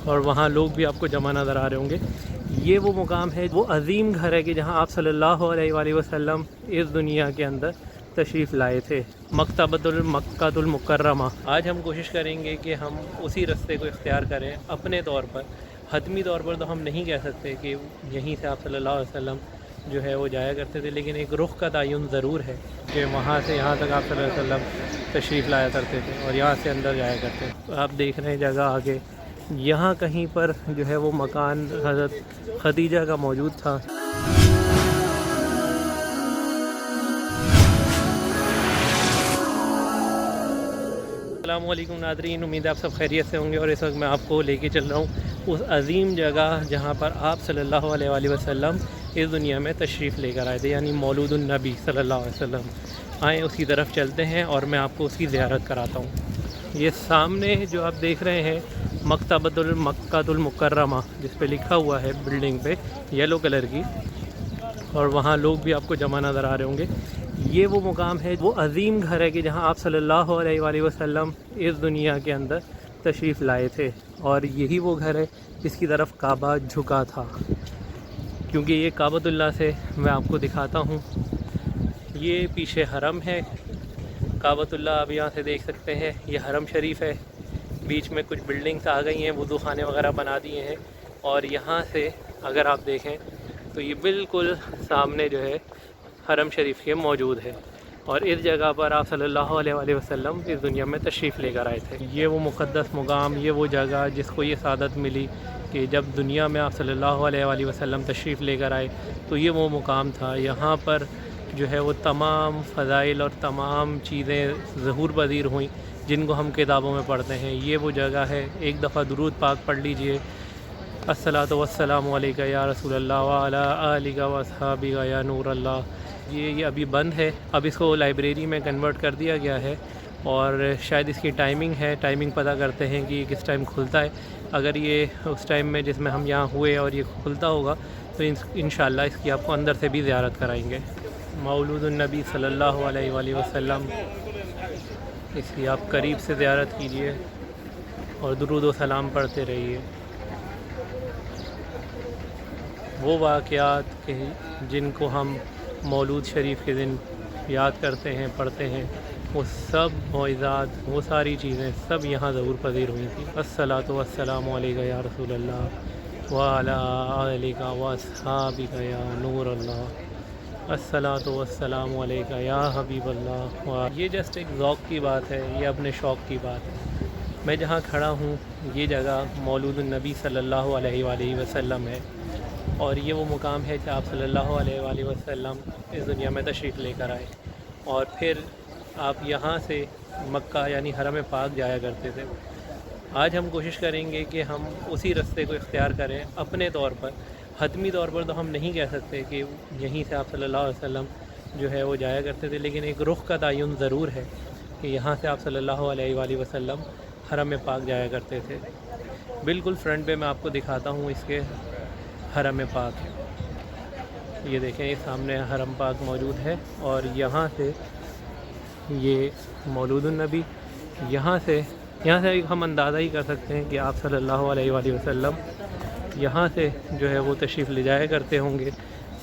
اور وہاں لوگ بھی آپ کو جمع نظر آ رہے ہوں گے۔ یہ وہ مقام ہے، وہ عظیم گھر ہے کہ جہاں آپ صلی اللہ علیہ وآلہ وسلم اس دنیا کے اندر تشریف لائے تھے، مکہ المکرمہ۔ آج ہم کوشش کریں گے کہ ہم اسی رستے کو اختیار کریں اپنے طور پر۔ حتمی طور پر تو ہم نہیں کہہ سکتے کہ یہیں سے آپ صلی اللہ علیہ وسلم جو ہے وہ جایا کرتے تھے، لیکن ایک رخ کا تعین ضرور ہے کہ وہاں سے یہاں تک آپ صلی اللہ علیہ وسلم تشریف لایا کرتے تھے اور یہاں سے اندر جایا کرتے تھے۔ آپ دیکھ رہے ہیں جگہ آگے، یہاں کہیں پر جو ہے وہ مکان حضرت خدیجہ کا موجود تھا۔ السلام علیکم ناظرین، امید ہے آپ سب خیریت سے ہوں گے، اور اس وقت میں آپ کو لے کے چل رہا ہوں اس عظیم جگہ جہاں پر آپ صلی اللہ علیہ وآلہ وسلم اس دنیا میں تشریف لے کر آئے تھے، یعنی مولود النبی صلی اللہ علیہ وسلم۔ آئیں اسی طرف چلتے ہیں اور میں آپ کو اس کی زیارت کراتا ہوں۔ یہ سامنے جو آپ دیکھ رہے ہیں مکہ المکرمہ، جس پہ لکھا ہوا ہے بلڈنگ پہ یلو کلر کی، اور وہاں لوگ بھی آپ کو جمع نظر آ رہے ہوں گے۔ یہ وہ مقام ہے، وہ عظیم گھر ہے کہ جہاں آپ صلی اللہ علیہ وآلہ وسلم اس دنیا کے اندر تشریف لائے تھے، اور یہی وہ گھر ہے جس کی طرف کعبہ جھکا تھا، کیونکہ یہ کعبۃ اللہ سے میں آپ کو دکھاتا ہوں۔ یہ پیچھے حرم ہے، کعبۃ اللہ آپ یہاں سے دیکھ سکتے ہیں، یہ حرم شریف ہے۔ بیچ میں کچھ بلڈنگز آ گئی ہیں، وضو خانے وغیرہ بنا دیے ہیں، اور یہاں سے اگر آپ دیکھیں تو یہ بالکل سامنے جو ہے حرم شریف کے موجود ہے، اور اس جگہ پر آپ صلی اللہ علیہ وآلہ وسلم اس دنیا میں تشریف لے کر آئے تھے۔ یہ وہ مقدس مقام، یہ وہ جگہ جس کو یہ سعادت ملی کہ جب دنیا میں آپ صلی اللہ علیہ وآلہ وسلم تشریف لے کر آئے تو یہ وہ مقام تھا۔ یہاں پر جو ہے وہ تمام فضائل اور تمام چیزیں ظہور پذیر ہوئیں جن کو ہم کتابوں میں پڑھتے ہیں۔ یہ وہ جگہ ہے، ایک دفعہ درود پاک پڑھ لیجئے، الصلاۃ والسلام علیک یا رسول اللہ وعلی آلک واصحابک یا نور اللہ۔ یہ ابھی بند ہے، اب اس کو لائبریری میں کنورٹ کر دیا گیا ہے، اور شاید اس کی ٹائمنگ ہے، ٹائمنگ پتہ کرتے ہیں کہ یہ کس ٹائم کھلتا ہے۔ اگر یہ اس ٹائم میں جس میں ہم یہاں ہوئے اور یہ کھلتا ہوگا تو انشاءاللہ اس کی آپ کو اندر سے بھی زیارت کرائیں گے۔ مولود النبی صلی اللہ علیہ وآلہ وسلم، اس کی آپ قریب سے زیارت کیجئے اور درود و سلام پڑھتے رہیے۔ وہ واقعات جن کو ہم مولود شریف کے دن یاد کرتے ہیں، پڑھتے ہیں، وہ سب معجزات، وہ ساری چیزیں سب یہاں ظہور پذیر ہوئی تھیں۔ الصلاۃ والسلام علیک یا رسول اللہ وعلی آلک واصحابک یا نور اللہ، الصلاۃ والسلام علیک یا حبیب اللہ۔ یہ جسٹ ایک ذوق کی بات ہے، یہ اپنے شوق کی بات ہے۔ میں جہاں کھڑا ہوں یہ جگہ مولود النبی صلی اللہ علیہ وآلہ وسلم ہے، اور یہ وہ مقام ہے کہ آپ صلی اللہ علیہ وآلہ وسلم اس دنیا میں تشریف لے کر آئے، اور پھر آپ یہاں سے مکہ یعنی حرم پاک جایا کرتے تھے۔ آج ہم کوشش کریں گے کہ ہم اسی رستے کو اختیار کریں اپنے طور پر۔ حتمی طور پر تو ہم نہیں کہہ سکتے کہ یہیں سے آپ صلی اللہ علیہ وسلم جو ہے وہ جایا کرتے تھے، لیکن ایک رخ کا تعین ضرور ہے کہ یہاں سے آپ صلی اللہ علیہ وآلہ وسلم حرم پاک جایا کرتے تھے۔ بالکل فرنٹ پہ میں آپ کو دکھاتا ہوں اس کے حرم پاک ہے، یہ دیکھیں، یہ سامنے حرم پاک موجود ہے، اور یہاں سے یہ مولود النبی، یہاں سے ہم اندازہ ہی کر سکتے ہیں کہ آپ صلی اللہ علیہ وآلہ وسلم یہاں سے جو ہے وہ تشریف لے جایا کرتے ہوں گے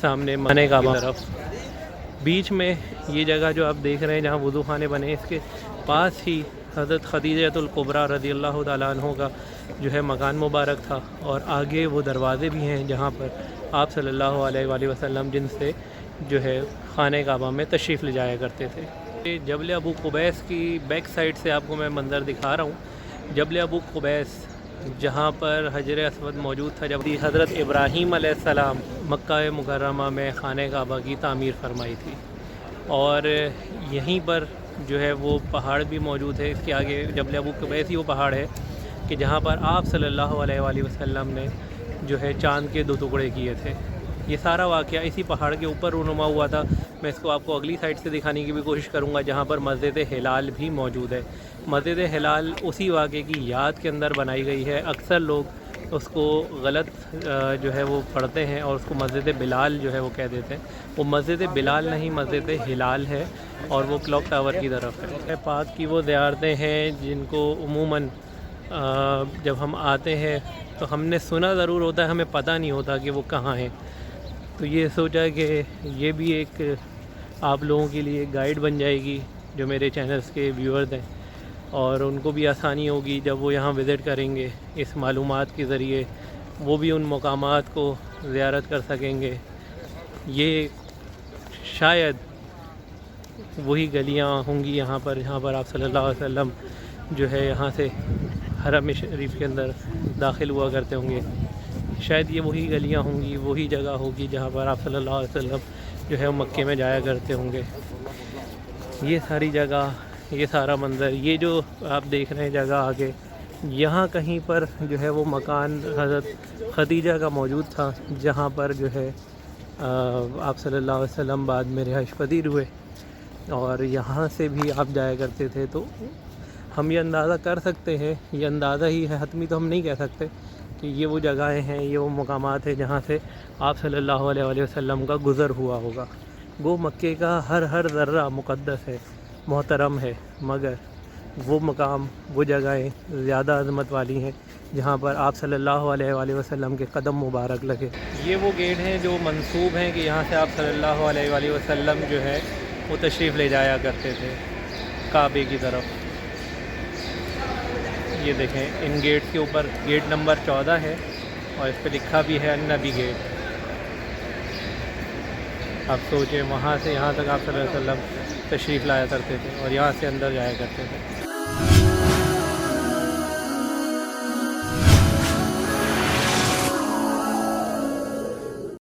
سامنے خانہ کعبہ کی طرف۔ بیچ میں یہ جگہ جو آپ دیکھ رہے ہیں جہاں وضو خانے بنے، اس کے پاس ہی حضرت خدیجہ الکبریٰ رضی اللہ تعالیٰ عنہ کا جو ہے مکان مبارک تھا، اور آگے وہ دروازے بھی ہیں جہاں پر آپ صلی اللہ علیہ وآلہ وسلم جن سے جو ہے خانہ کعبہ میں تشریف لے جایا کرتے تھے۔ جبل ابو قبیس کی بیک سائڈ سے آپ کو میں منظر دکھا رہا ہوں۔ جبل ابو قبیس جہاں پر حجر اسود موجود تھا، جب حضرت ابراہیم علیہ السلام مکہ مکرمہ میں خانہ کعبہ کی تعمیر فرمائی تھی، اور یہیں پر جو ہے وہ پہاڑ بھی موجود ہے۔ اس کے آگے جبل ابو قبیس ہی وہ پہاڑ ہے کہ جہاں پر آپ صلی اللہ علیہ وآلہ وسلم نے جو ہے چاند کے 2 ٹکڑے کیے تھے۔ یہ سارا واقعہ اسی پہاڑ کے اوپر رونما ہوا تھا۔ میں اس کو آپ کو اگلی سائڈ سے دکھانے کی بھی کوشش کروں گا جہاں پر مسجد ہلال بھی موجود ہے۔ مسجد ہلال اسی واقعے کی یاد کے اندر بنائی گئی ہے، اکثر لوگ اس کو غلط جو ہے وہ پڑھتے ہیں اور اس کو مسجد بلال جو ہے وہ کہہ دیتے ہیں۔ وہ مسجد بلال نہیں، مسجد ہلال ہے، اور وہ کلاک ٹاور کی طرف ہے۔ پاک کی وہ زیارتیں ہیں جن کو عموماً جب ہم آتے ہیں تو ہم نے سنا ضرور ہوتا ہے، ہمیں پتہ نہیں ہوتا کہ وہ کہاں ہیں. تو یہ سوچا کہ یہ بھی ایک آپ لوگوں کے لیے گائیڈ بن جائے گی جو میرے چینلز کے ویورز ہیں، اور ان کو بھی آسانی ہوگی جب وہ یہاں وزٹ کریں گے. اس معلومات کے ذریعے وہ بھی ان مقامات کو زیارت کر سکیں گے. یہ شاید وہی گلیاں ہوں گی یہاں پر جہاں پر آپ صلی اللہ علیہ وسلم جو ہے یہاں سے حرم شریف کے اندر داخل ہوا کرتے ہوں گے. شاید یہ وہی گلیاں ہوں گی، وہی جگہ ہوگی جہاں پر آپ صلی اللہ علیہ وسلم جو ہے مکے میں جایا کرتے ہوں گے. یہ ساری جگہ، یہ سارا منظر، یہ جو آپ دیکھ رہے ہیں جگہ آگے، یہاں کہیں پر جو ہے وہ مکان حضرت خدیجہ کا موجود تھا، جہاں پر جو ہے آپ صلی اللہ علیہ وسلم بعد میں رہائش پذیر ہوئے، اور یہاں سے بھی آپ جایا کرتے تھے. تو ہم یہ اندازہ کر سکتے ہیں، یہ اندازہ ہی ہے، حتمی تو ہم نہیں کہہ سکتے کہ یہ وہ جگہیں ہیں، یہ وہ مقامات ہیں جہاں سے آپ صلی اللہ علیہ وآلہ وسلم کا گزر ہوا ہوگا. وہ مکے کا ہر ذرہ مقدس ہے، محترم ہے، مگر وہ مقام، وہ جگہیں زیادہ عظمت والی ہیں جہاں پر آپ صلی اللہ علیہ وآلہ وسلم کے قدم مبارک لگے. یہ وہ گیٹ ہیں جو منسوب ہیں کہ یہاں سے آپ صلی اللہ علیہ وآلہ وسلم جو ہے وہ تشریف لے جایا کرتے تھے کعبے کی طرف. یہ دیکھیں ان گیٹ کے اوپر گیٹ نمبر 14 ہے، اور اس پہ لکھا بھی ہے النبی گیٹ. آپ سوچیں وہاں سے یہاں تک آپ صلی اللہ علیہ وسلم تشریف لایا کرتے تھے اور یہاں سے اندر جایا کرتے تھے.